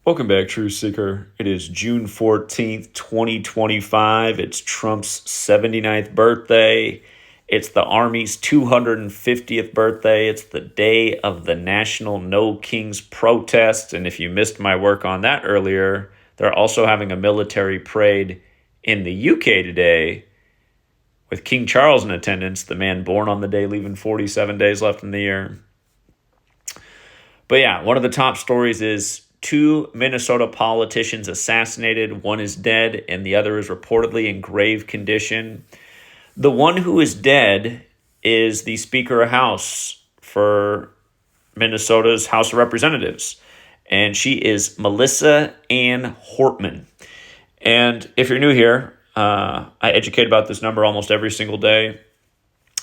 Welcome back, Truth Seeker. It is June 14th, 2025. It's Trump's 79th birthday. It's the Army's 250th birthday. It's the day of the National No Kings protest. And if you missed my work on that earlier, they're also having a military parade in the UK today with King Charles in attendance, the man born on the day, leaving 47 days left in the year. But yeah, one of the top stories is 2 Minnesota politicians assassinated. One is dead, and the other is reportedly in grave condition. The one who is dead is the Speaker of House for Minnesota's House of Representatives, and she is Melissa Ann Hortman. And if you're new here, I educate about this number almost every single day.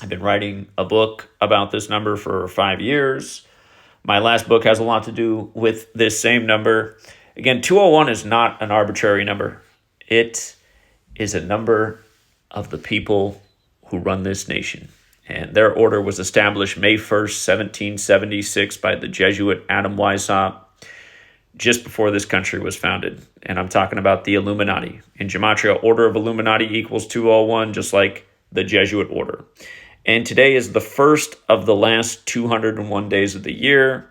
I've been writing a book about this number for 5 years. My last book has a lot to do with this same number. Again, 201 is not an arbitrary number. It is a number of the people who run this nation. And their order was established May 1st, 1776 by the Jesuit Adam Weishaupt, just before this country was founded. And I'm talking about the Illuminati. In Gematria, order of Illuminati equals 201, just like the Jesuit order. And today is the first of the last 201 days of the year.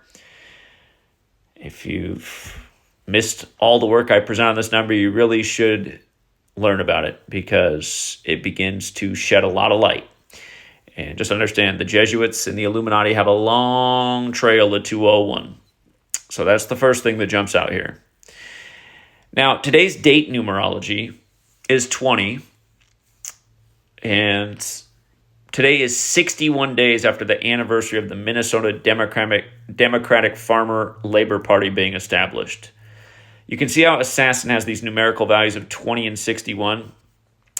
If you've missed all the work I present on this number, you really should learn about it because it begins to shed a lot of light. And just understand, the Jesuits and the Illuminati have a long trail to 201. So that's the first thing that jumps out here. Now, today's date numerology is 20, and today is 61 days after the anniversary of the Minnesota Democratic Farmer Labor Party being established. You can see how Assassin has these numerical values of 20 and 61.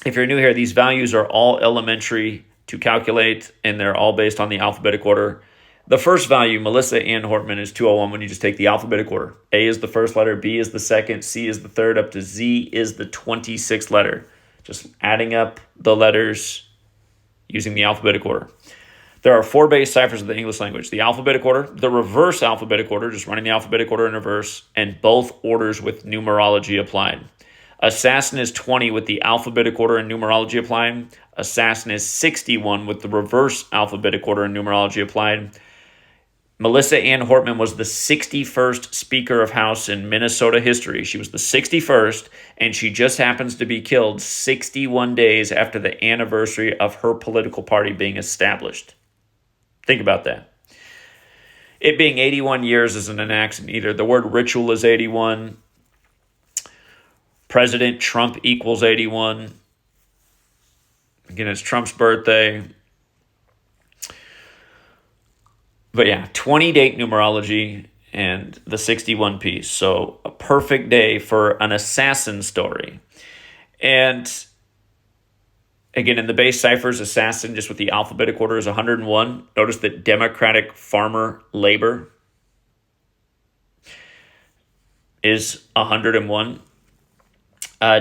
If you're new here, these values are all elementary to calculate, and they're all based on the alphabetic order. The first value, Melissa Ann Hortman, is 201 when you just take the alphabetic order. A is the first letter, B is the second, C is the third, up to Z is the 26th letter. Just adding up the letters using the alphabetic order. There are 4 base ciphers of the English language: the alphabetic order, the reverse alphabetic order, just running the alphabetic order in reverse, and both orders with numerology applied. Assassin is 20 with the alphabetic order and numerology applied. Assassin is 61 with the reverse alphabetic order and numerology applied. Melissa Ann Hortman was the 61st Speaker of House in Minnesota history. She was the 61st, and she just happens to be killed 61 days after the anniversary of her political party being established. Think about that. It being 81 years isn't an accident either. The word ritual is 81. President Trump equals 81. Again, it's Trump's birthday. But yeah, 20 date numerology and the 61 piece. So a perfect day for an assassin story. And again, in the base ciphers, assassin, just with the alphabetic order, is 101. Notice that Democratic Farmer Labor is 101.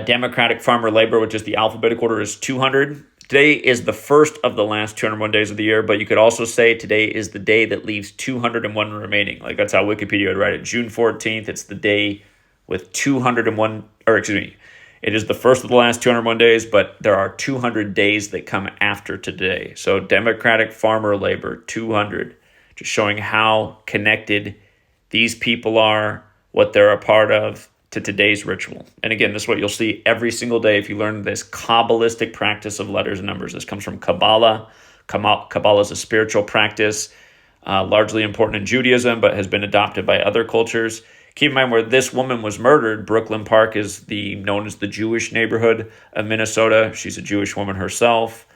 Democratic Farmer Labor, which is the alphabetic order, is 200. Today is the first of the last 201 days of the year, but you could also say today is the day that leaves 201 remaining. Like, that's how Wikipedia would write it. June 14th, it's the day with 201, or excuse me, it is the first of the last 201 days, but there are 200 days that come after today. So Democratic Farmer Labor, 200, just showing how connected these people are, what they're a part of, to today's ritual. And again, this is what you'll see every single day if you learn this Cabalistic practice of letters and numbers. This comes from Kabbalah. Kabbalah is a spiritual practice, largely important in Judaism, but has been adopted by other cultures. Keep in mind, where this woman was murdered, Brooklyn Park is known as the Jewish neighborhood of Minnesota. She's a Jewish woman herself.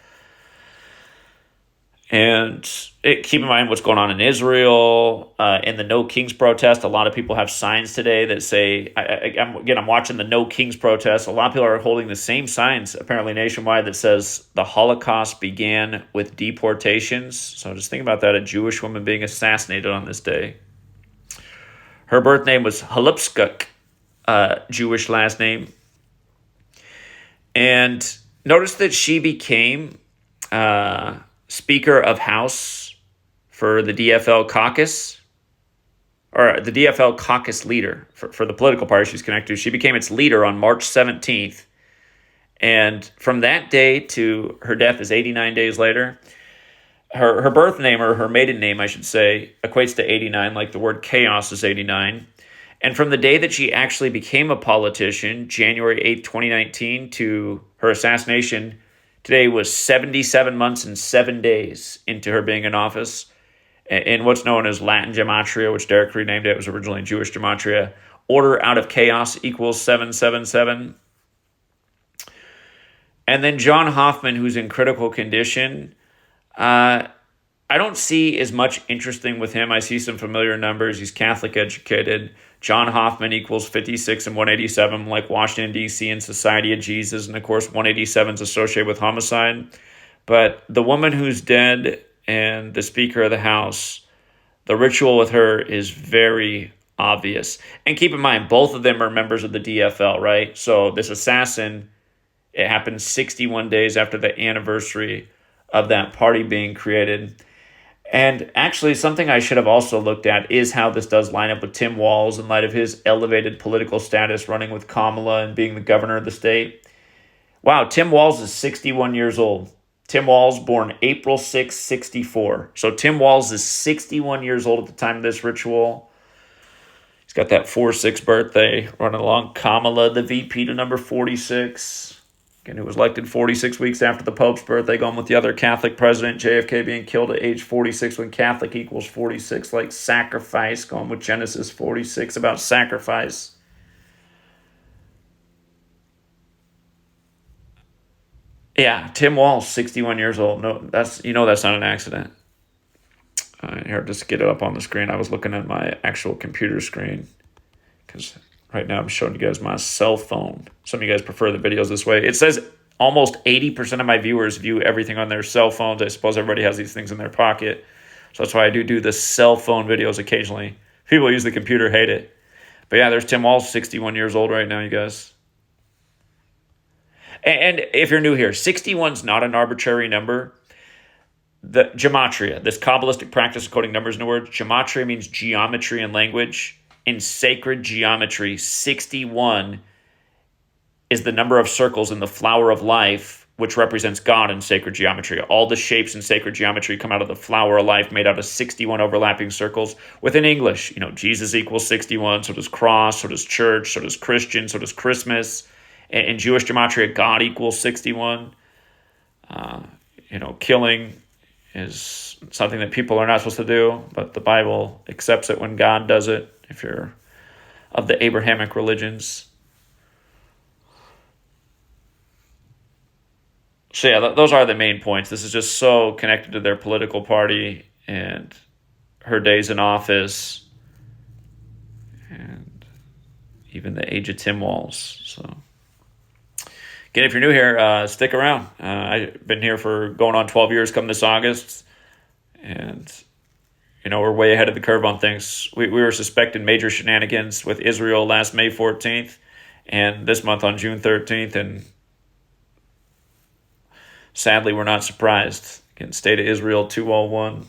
And keep in mind what's going on in Israel. In the No Kings protest, a lot of people have signs today that say, I'm watching the No Kings protest. A lot of people are holding the same signs, apparently nationwide, that says the Holocaust began with deportations. So just think about that, a Jewish woman being assassinated on this day. Her birth name was Halupskuk, Jewish last name. And notice that she became Speaker of House for the DFL caucus. or the DFL caucus leader for the political party she's connected to. She became its leader on March 17th. And from that day to her death is 89 days later. Her birth name, or her maiden name, I should say, equates to 89, like the word chaos is 89. And from the day that she actually became a politician, January 8th, 2019, to her assassination, today was 77 months and 7 days into her being in office. In what's known as Latin Gematria, which Derek renamed it, was originally Jewish Gematria. Order out of chaos equals 777. And then John Hoffman, who's in critical condition, I don't see as much interesting with him. I see some familiar numbers. He's Catholic educated. John Hoffman equals 56 and 187, like Washington, D.C. and Society of Jesus. And, of course, 187 is associated with homicide. But the woman who's dead and the Speaker of the House, the ritual with her is very obvious. And keep in mind, both of them are members of the DFL, right? So this assassin, it happened 61 days after the anniversary of that party being created. And actually, something I should have also looked at is how this does line up with Tim Walz in light of his elevated political status running with Kamala and being the governor of the state. Wow, Tim Walz is 61 years old. Tim Walz, born April 6, 64. So Tim Walz is 61 years old at the time of this ritual. He's got that 4-6 birthday running along. Kamala, the VP to number 46. Again, who was elected 46 weeks after the Pope's birthday, going with the other Catholic president, JFK being killed at age 46 when Catholic equals 46, like sacrifice, going with Genesis 46 about sacrifice. Yeah, Tim Walz, 61 years old. No, that's not an accident. Here, just get it up on the screen. I was looking at my actual computer screen because right now I'm showing you guys my cell phone. Some of you guys prefer the videos this way. It says almost 80% of my viewers view everything on their cell phones. I suppose everybody has these things in their pocket. So that's why I do the cell phone videos occasionally. People who use the computer hate it. But yeah, there's Tim Walz, 61 years old right now, you guys. And if you're new here, 61 is not an arbitrary number. The gematria, this Cabalistic practice of coding numbers into words, gematria means geometry and language. In sacred geometry, 61 is the number of circles in the flower of life, which represents God in sacred geometry. All the shapes in sacred geometry come out of the flower of life made out of 61 overlapping circles. Within English, Jesus equals 61, so does cross, so does church, so does Christian, so does Christmas. In Jewish gematria, God equals 61. Killing is something that people are not supposed to do, but the Bible accepts it when God does it, if you're of the Abrahamic religions. So yeah, those are the main points. This is just so connected to their political party and her days in office and even the age of Tim Walz. So again, if you're new here, stick around. I've been here for going on 12 years come this August. And, we're way ahead of the curve on things. We were suspecting major shenanigans with Israel last May 14th and this month on June 13th. And sadly, we're not surprised. Again, State of Israel 201.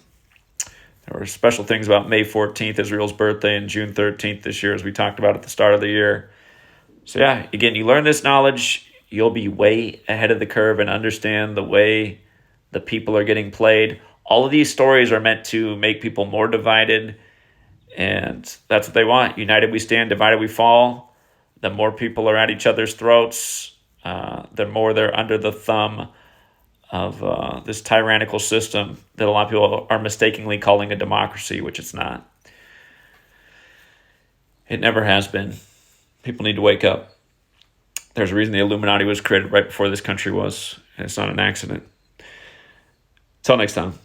There were special things about May 14th, Israel's birthday, and June 13th this year, as we talked about at the start of the year. So yeah, again, you learn this knowledge, you'll be way ahead of the curve and understand the way the people are getting played. All of these stories are meant to make people more divided, and that's what they want. United we stand, divided we fall. The more people are at each other's throats, the more they're under the thumb of this tyrannical system that a lot of people are mistakenly calling a democracy, which it's not. It never has been. People need to wake up. There's a reason the Illuminati was created right before this country was, and it's not an accident. Till next time.